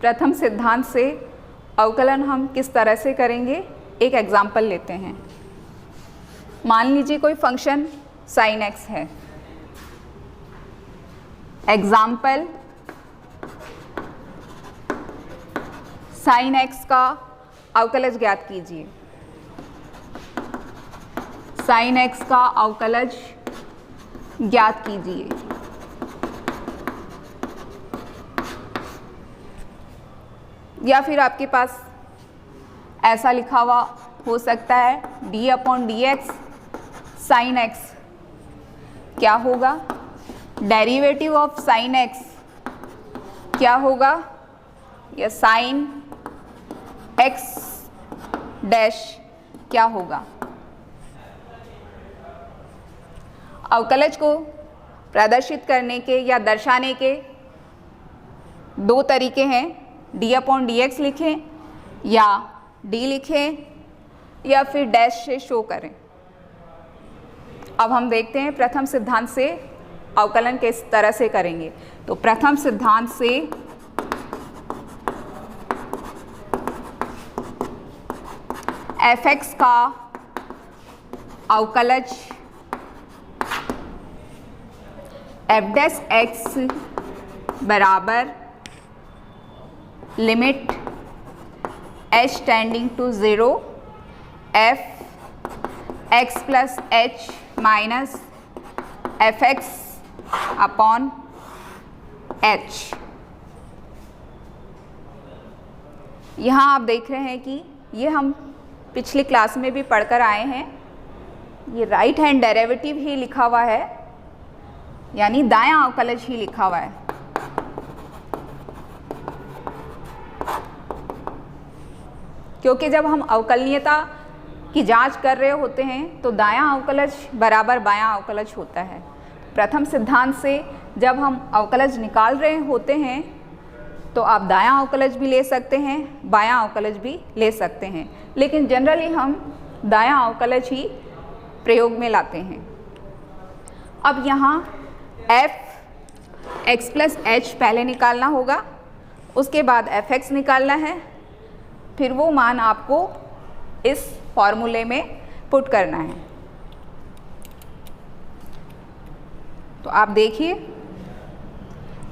प्रथम सिद्धांत से अवकलन हम किस तरह से करेंगे, एक एग्जाम्पल लेते हैं। मान लीजिए कोई फंक्शन sin x है। एग्जाम्पल, sin x का अवकलज ज्ञात कीजिए। sin x का अवकलज ज्ञात कीजिए। या फिर आपके पास ऐसा लिखा हुआ हो सकता है d/dx sin x क्या होगा, डेरिवेटिव ऑफ sin x क्या होगा, या sin x डैश क्या होगा। अवकलज को प्रदर्शित करने के या दर्शाने के दो तरीके हैं, d/dx लिखें या d लिखें या फिर डैश से शो करें। अब हम देखते हैं प्रथम सिद्धांत से अवकलन किस तरह से करेंगे। तो प्रथम सिद्धांत से f(x) का अवकलज f' बराबर limit h tending to 0 f(x plus h minus f(x) upon h। यहाँ आप देख रहे हैं कि ये हम पिछली क्लास में भी पढ़कर आए हैं, ये राइट हैंड डेरिवेटिव ही लिखा हुआ है, यानी दायां अवकलज ही लिखा हुआ है। क्योंकि जब हम अवकलनीयता की जांच कर रहे होते हैं तो दायां अवकलज बराबर बायां अवकलज होता है। प्रथम सिद्धांत से जब हम अवकलज निकाल रहे होते हैं तो आप दायां अवकलज भी ले सकते हैं, बायां अवकलज भी ले सकते हैं, लेकिन जनरली हम दायां अवकलज ही प्रयोग में लाते हैं। अब यहाँ f(x प्लस h) पहले निकालना होगा, उसके बाद f(x) निकालना है, फिर वो मान आपको इस फॉर्मूले में पुट करना है। तो आप देखिए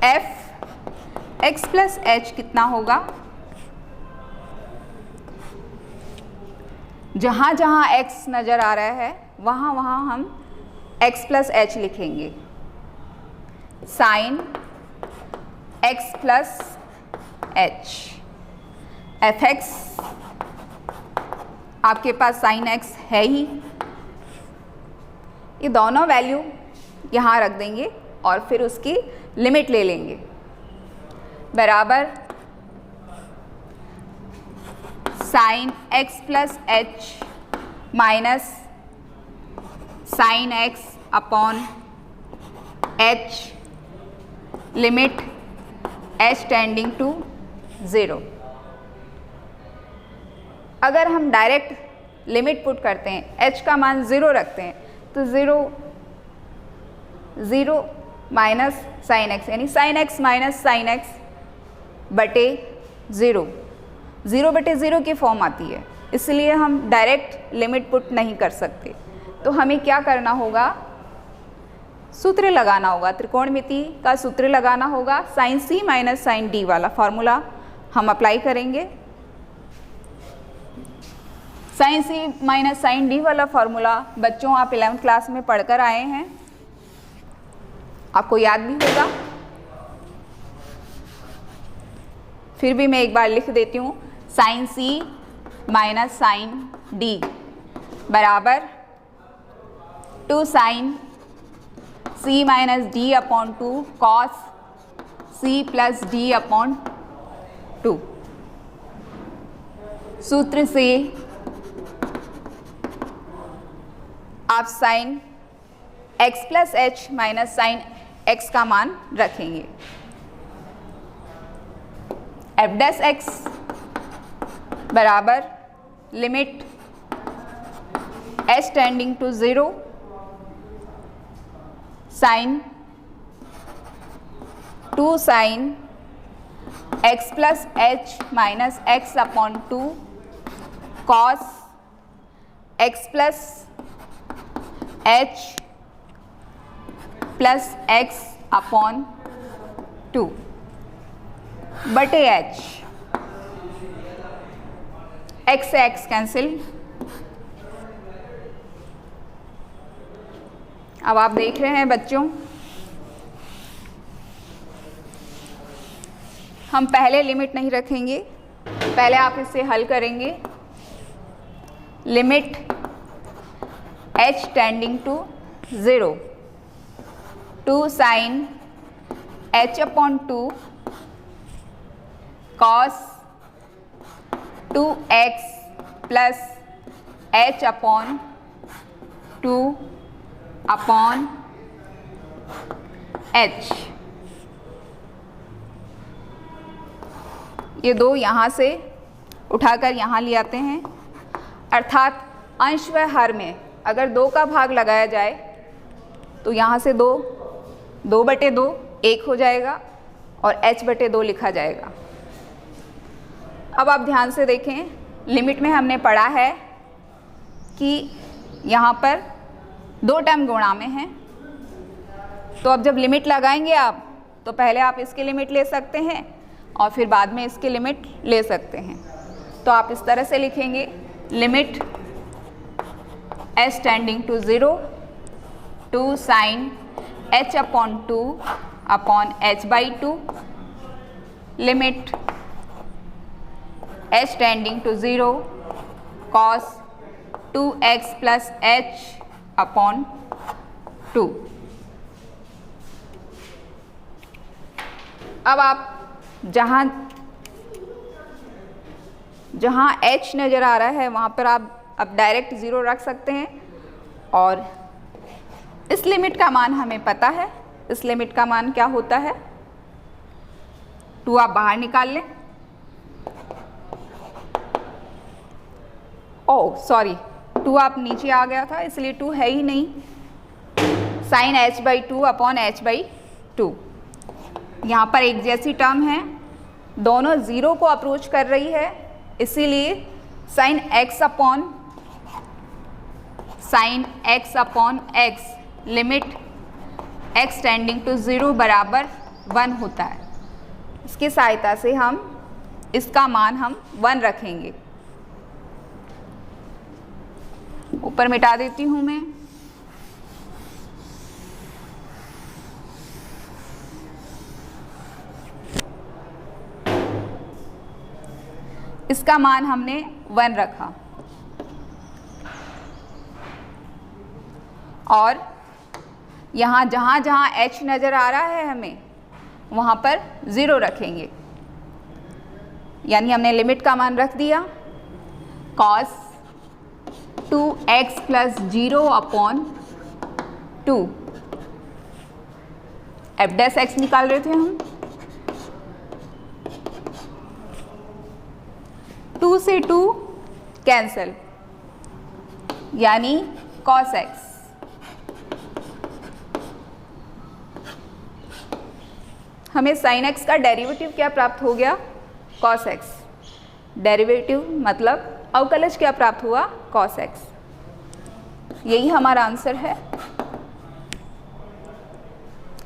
f(x प्लस h) कितना होगा, जहाँ जहाँ x नज़र आ रहा है वहाँ वहाँ हम x प्लस h लिखेंगे। sin x plus h f(x) आपके पास sin x है ही, ये दोनों वैल्यू यहाँ रख देंगे और फिर उसकी लिमिट ले लेंगे, बराबर sin x plus h minus sin x upon h limit h tending to 0। अगर हम डायरेक्ट लिमिट पुट करते हैं, h का मान 0 रखते हैं, तो 0 माइनस साइन x, यानी sine x minus sine x बटे 0 बटे 0 की फॉर्म आती है, इसलिए हम डायरेक्ट लिमिट पुट नहीं कर सकते। तो हमें क्या करना होगा, सूत्र लगाना होगा, त्रिकोणमिति का सूत्र लगाना होगा। Sine c minus sine d वाला फॉर्मूला हम अप्लाई करेंगे। Sine c minus sine d वाला फॉर्मूला बच्चों आप 11th क्लास में पढ़कर आए हैं, आपको याद भी होगा। फिर भी मैं एक बार लिख देती हूँ, sine c minus sine d बराबर 2 sine c minus d upon 2 cos c plus d upon 2। सूत्र से आप sine x plus h minus sine x का मान रखेंगे। f डैश x बराबर limit h tending to 0 sine 2 sine x plus h minus x upon 2 cos x plus h plus x upon 2 बटे h. X से x cancel. अब आप देख रहे हैं बच्चों, हम पहले लिमिट नहीं रखेंगे, पहले आप इसे हल करेंगे। Limit h tending to 0 2 sine h upon 2 cos 2x plus h upon 2 upon h। ये दो यहाँ से उठाकर यहाँ ले आते हैं, अर्थात अंश व हर में अगर 2 का भाग लगाया जाए तो यहाँ से 2 बटे 2 1 हो जाएगा और h बटे 2 लिखा जाएगा। अब आप ध्यान से देखें, लिमिट में हमने पढ़ा है कि यहाँ पर 2 टर्म गुणा में हैं, तो अब जब लिमिट लगाएंगे आप तो पहले आप इसकी लिमिट ले सकते हैं और फिर बाद में इसकी लिमिट ले सकते हैं। तो आप इस तरह से लिखेंगे, limit h tending to 0 2 sine h upon 2 upon h by 2, limit h tending to 0 cos 2x plus h upon 2। अब आप जहाँ h नज़र आ रहा है वहाँ पर आप अब डायरेक्ट 0 रख सकते हैं, और इस लिमिट का मान हमें पता है। इस लिमिट का मान क्या होता है, 2 आप बाहर निकाल लें। ओह सॉरी, 2 आप नीचे आ गया था इसलिए 2 है ही नहीं। Sine h by 2 upon h by 2, यहाँ पर एक जैसी टर्म है, दोनों 0 को अप्रोच कर रही है, इसीलिए sine x upon x limit x tending to 0 बराबर 1 होता है। इसकी सहायता से हम इसका मान 1 रखेंगे। ऊपर मिटा देती हूँ मैं। इसका मान हमने 1 रखा और यहाँ जहाँ h नज़र आ रहा है हमें वहाँ पर 0 रखेंगे, यानी हमने लिमिट का मान रख दिया cos 2x plus 0 upon 2। F dash x निकाल रहे थे हम, 2 से 2 कैंसिल, यानी cos x। हमें sin x का डेरिवेटिव क्या प्राप्त हो गया, cos x। डेरिवेटिव मतलब अवकलज क्या प्राप्त हुआ, cos x। यही हमारा आंसर है।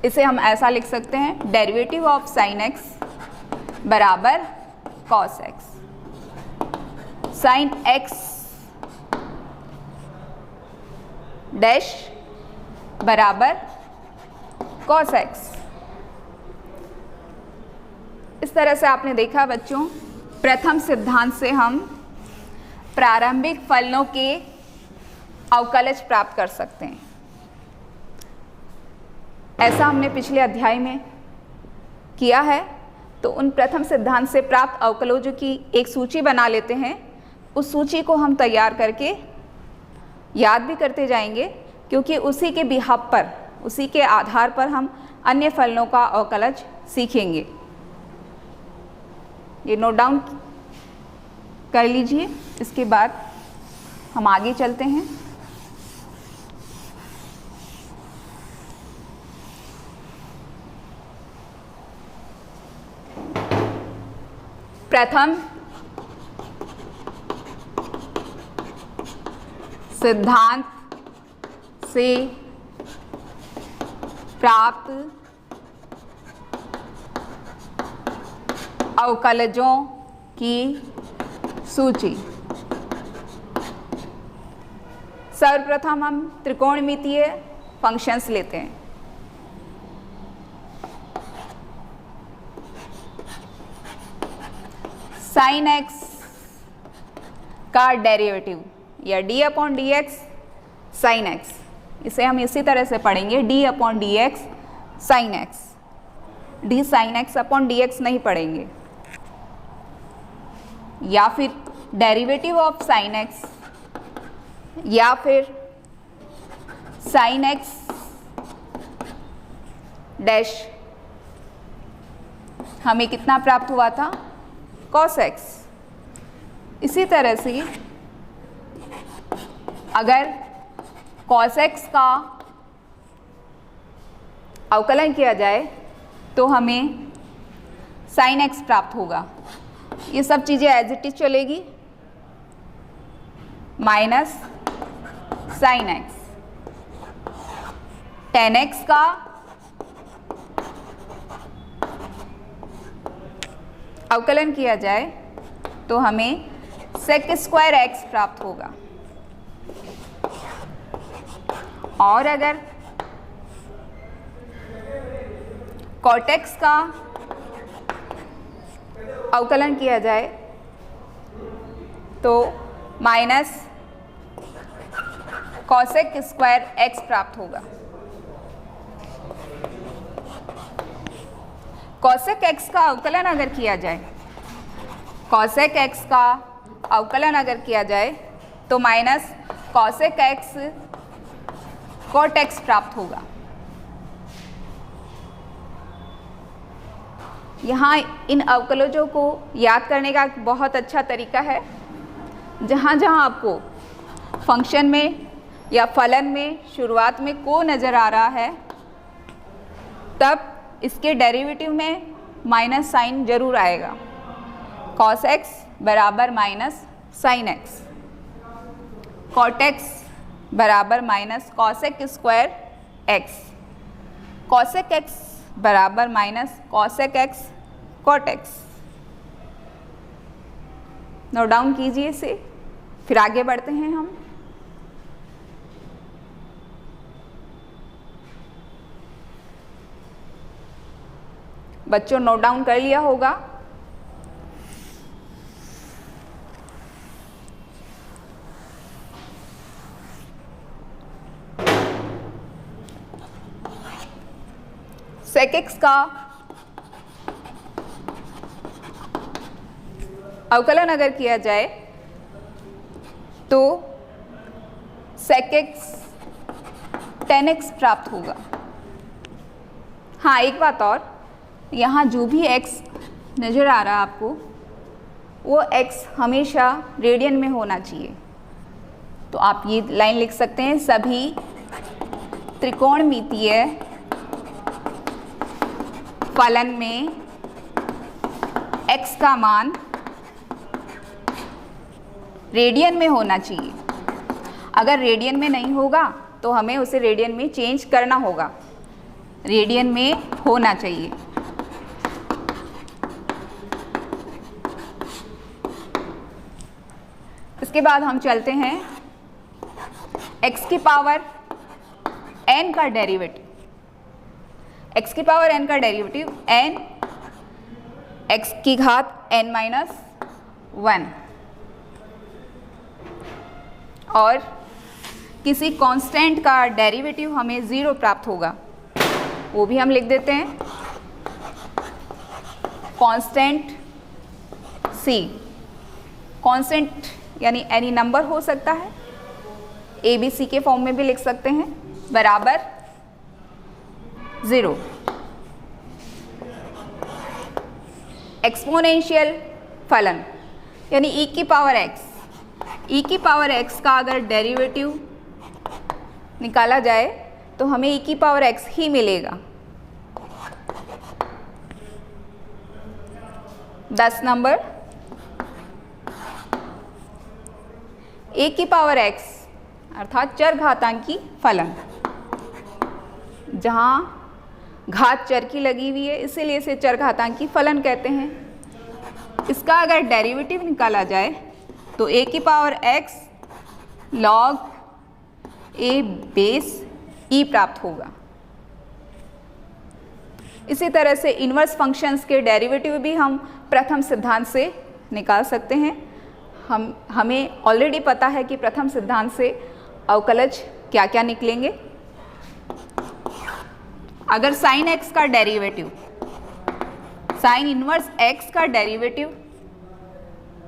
इसे हम ऐसा लिख सकते हैं, डेरिवेटिव ऑफ sin x बराबर cos x। sin x dash बराबर cos x। इस तरह से आपने देखा बच्चों, प्रथम सिद्धांत से हम प्रारंभिक फलनों के अवकलज प्राप्त कर सकते हैं। ऐसा हमने पिछले अध्याय में किया है। तो उन प्रथम सिद्धांत से प्राप्त अवकलजों की एक सूची बना लेते हैं। उस सूची को हम तैयार करके याद भी करते जाएंगे, क्योंकि उसी के बिहाफ पर, उसी के आधार पर हम अन्य फलनों का अवकलज सीखेंगे। ये नोट डाउन कर लीजिए। इसके बाद हम आगे चलते हैं। प्रथम सिद्धांत से प्राप्त अवकलजों की सूची। सर्वप्रथम हम त्रिकोणमितीय फंक्शंस लेते हैं। साइन एक्स का डेरिवेटिव या D upon D x sine x, इसे हम इसी तरह से पढ़ेंगे, D upon D x sine x, D sine x upon D x नहीं पढ़ेंगे। या फिर डेरिवेटिव ऑफ साइन एक्स या फिर साइन एक्स डैश, हमें कितना प्राप्त हुआ था, कॉस एक्स। इसी तरह से अगर कॉस एक्स का अवकलन किया जाए तो हमें साइन एक्स प्राप्त होगा। ये सब चीज़ें एज इट इज चलेगी, minus sine x. Ten x का अवकलन किया जाए तो हमें सेक स्क्वायर एक्स प्राप्त होगा। और अगर कॉट एक्स का अवकलन किया जाए तो माइनस कॉसेक स्क्वायर एक्स प्राप्त होगा। कॉसेक एक्स का अवकलन अगर किया जाए, कॉसेक एक्स का अवकलन अगर किया जाए तो minus cosec x cot x प्राप्त होगा। यहाँ इन अवकलजों को याद करने का एक बहुत अच्छा तरीका है, जहाँ जहाँ आपको फंक्शन में या फलन में शुरुआत में को नज़र आ रहा है, तब इसके डेरिवेटिव में माइनस साइन जरूर आएगा। कॉस एक्स बराबर minus sine x, cot x बराबर minus cosec square x, cosec x बराबर minus cosec x cot x. Note down कीजिए इसे, फिर आगे बढ़ते हैं हम। बच्चों नोट डाउन कर लिया होगा। सेक एक्स का अवकलन अगर किया जाए तो सेक एक्स टेन एक्स प्राप्त होगा। हाँ, एक बात और, यहाँ जो भी x नज़र आ रहा है आपको, वो x हमेशा रेडियन में होना चाहिए। तो आप ये लाइन लिख सकते हैं, सभी त्रिकोणमितीय फलन में x का मान रेडियन में होना चाहिए। अगर रेडियन में नहीं होगा तो हमें उसे रेडियन में चेंज करना होगा, रेडियन में होना चाहिए। इसके बाद हम चलते हैं x की पावर n का डेरिवेटिव। x की पावर n का डेरिवेटिव n x की घात n माइनस 1, और किसी कांस्टेंट का डेरिवेटिव हमें 0 प्राप्त होगा, वो भी हम लिख देते हैं कांस्टेंट c। कांस्टेंट यानी एनी नंबर हो सकता है, ए बी सी के फॉर्म में भी लिख सकते हैं, बराबर 0। एक्सपोनेंशियल फलन यानी e की पावर x, e की पावर x का अगर डेरिवेटिव निकाला जाए तो हमें e की पावर x ही मिलेगा। 10 नंबर a की पावर x अर्थात चर घातांकी फलन, जहाँ घात चर की लगी हुई है इसीलिए इसे चर घातांकी फलन कहते हैं। इसका अगर डेरिवेटिव निकाला जाए तो a की power x log a base e प्राप्त होगा। इसी तरह से इन्वर्स फंक्शंस के डेरिवेटिव भी हम प्रथम सिद्धांत से निकाल सकते हैं। हमें ऑलरेडी पता है कि प्रथम सिद्धांत से अवकलज क्या क्या निकलेंगे। अगर साइन x का डेरिवेटिव, साइन इन्वर्स x का डेरिवेटिव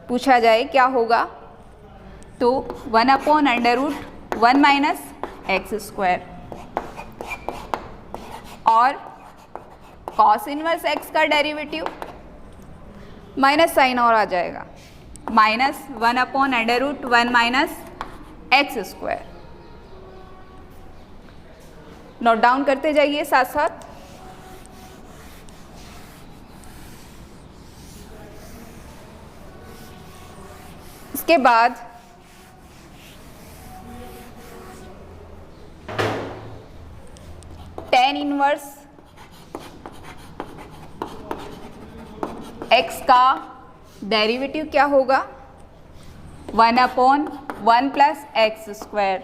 पूछा जाए क्या होगा, तो 1/√1 माइनस एक्स स्क्वायर, और कॉस इन्वर्स x का डेरिवेटिव माइनस साइन और आ जाएगा, -1/√1 minus x square. Note down करते जाइए साथ साथ। इसके बाद tan इनवर्स x का डेरिवेटिव क्या होगा, 1/1 प्लस एक्स स्क्वायर।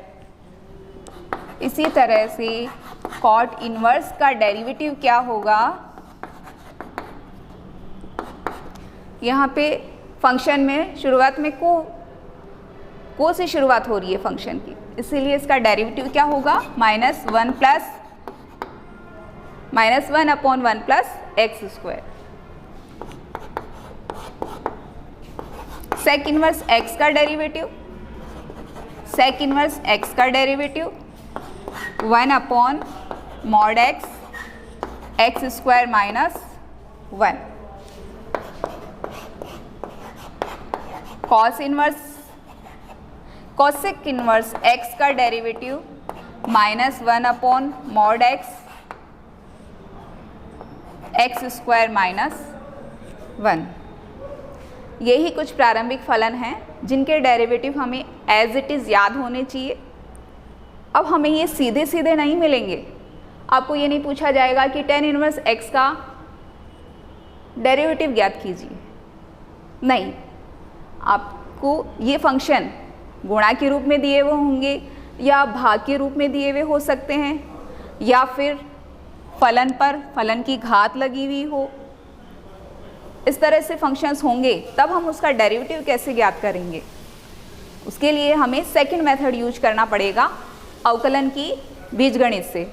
इसी तरह से कॉट इनवर्स का डेरिवेटिव क्या होगा, यहाँ पे फंक्शन में शुरुआत में को से शुरुआत हो रही है फंक्शन की, इसीलिए इसका डेरिवेटिव क्या होगा, -1/1 plus x square. Sec inverse x का डेरिवेटिव, सेक इनवर्स x का derivative 1/mod x square minus 1। Cos inverse, cosec inverse x का derivative -1/mod x square minus 1। यही कुछ प्रारंभिक फलन हैं जिनके डेरिवेटिव हमें एज इट इज़ याद होने चाहिए। अब हमें ये सीधे सीधे नहीं मिलेंगे। आपको ये नहीं पूछा जाएगा कि tan इनवर्स x का डेरिवेटिव ज्ञात कीजिए, नहीं, आपको ये फंक्शन गुणा के रूप में दिए हुए होंगे या भाग के रूप में दिए हुए हो सकते हैं, या फिर फलन पर फलन की घात लगी हुई हो, इस तरह से फंक्शंस होंगे, तब हम उसका डेरिवेटिव कैसे ज्ञात करेंगे। उसके लिए हमें सेकंड मेथड यूज करना पड़ेगा अवकलन की बीजगणित से।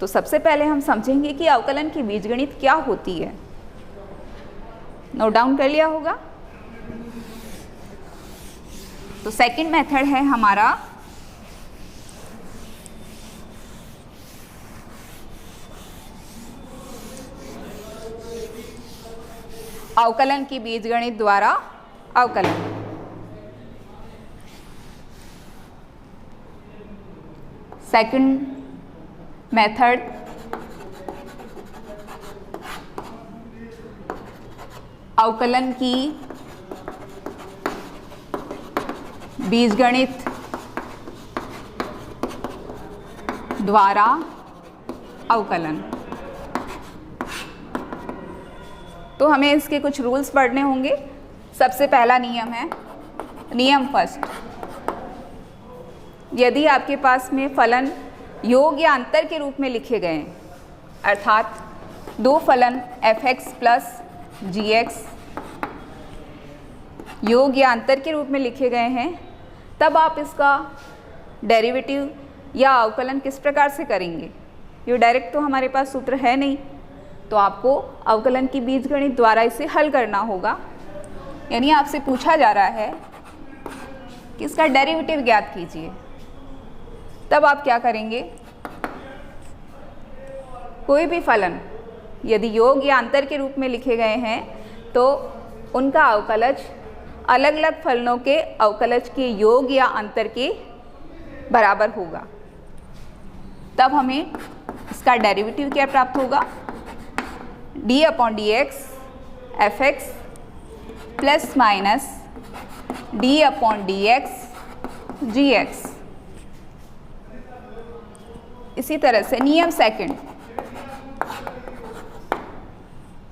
तो सबसे पहले हम समझेंगे कि अवकलन की बीजगणित क्या होती है। नोट डाउन कर लिया होगा। तो सेकंड मेथड है हमारा अवकलन की बीजगणित द्वारा अवकलन। सेकंड मेथड अवकलन की बीजगणित द्वारा अवकलन। तो हमें इसके कुछ रूल्स पढ़ने होंगे। सबसे पहला नियम है, नियम फर्स्ट, यदि आपके पास में फलन योग या अंतर के रूप में लिखे गए हैं, अर्थात दो फलन f(x) प्लस gx योग या अंतर के रूप में लिखे गए हैं, तब आप इसका डेरिवेटिव या अवकलन किस प्रकार से करेंगे। ये डायरेक्ट तो हमारे पास सूत्र है नहीं, तो आपको अवकलन की बीजगणित द्वारा इसे हल करना होगा। यानी आपसे पूछा जा रहा है कि इसका डेरिवेटिव ज्ञात कीजिए, तब आप क्या करेंगे, कोई भी फलन यदि योग या अंतर के रूप में लिखे गए हैं तो उनका अवकलज अलग अलग फलनों के अवकलज के योग या अंतर के बराबर होगा। तब हमें इसका डेरिवेटिव क्या प्राप्त होगा, d/dx f(x) plus minus d/dx gx। इसी तरह से नियम सेकंड,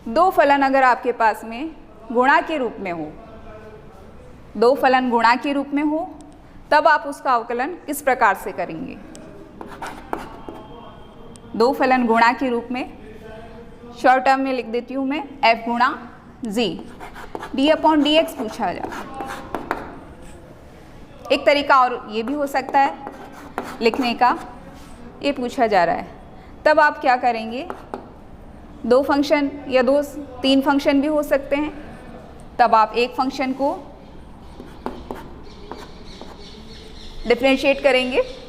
दो फलन अगर आपके पास में गुणा के रूप में हो, दो फलन गुणा के रूप में हो, तब आप उसका अवकलन किस प्रकार से करेंगे। दो फलन गुणा के रूप में, शॉर्ट टर्म में लिख देती हूँ मैं f गुणा g, d/dx पूछा जाए। एक तरीका और ये भी हो सकता है लिखने का, ये पूछा जा रहा है, तब आप क्या करेंगे, दो फंक्शन या तीन फंक्शन भी हो सकते हैं, तब आप एक फंक्शन को डिफरेंशिएट करेंगे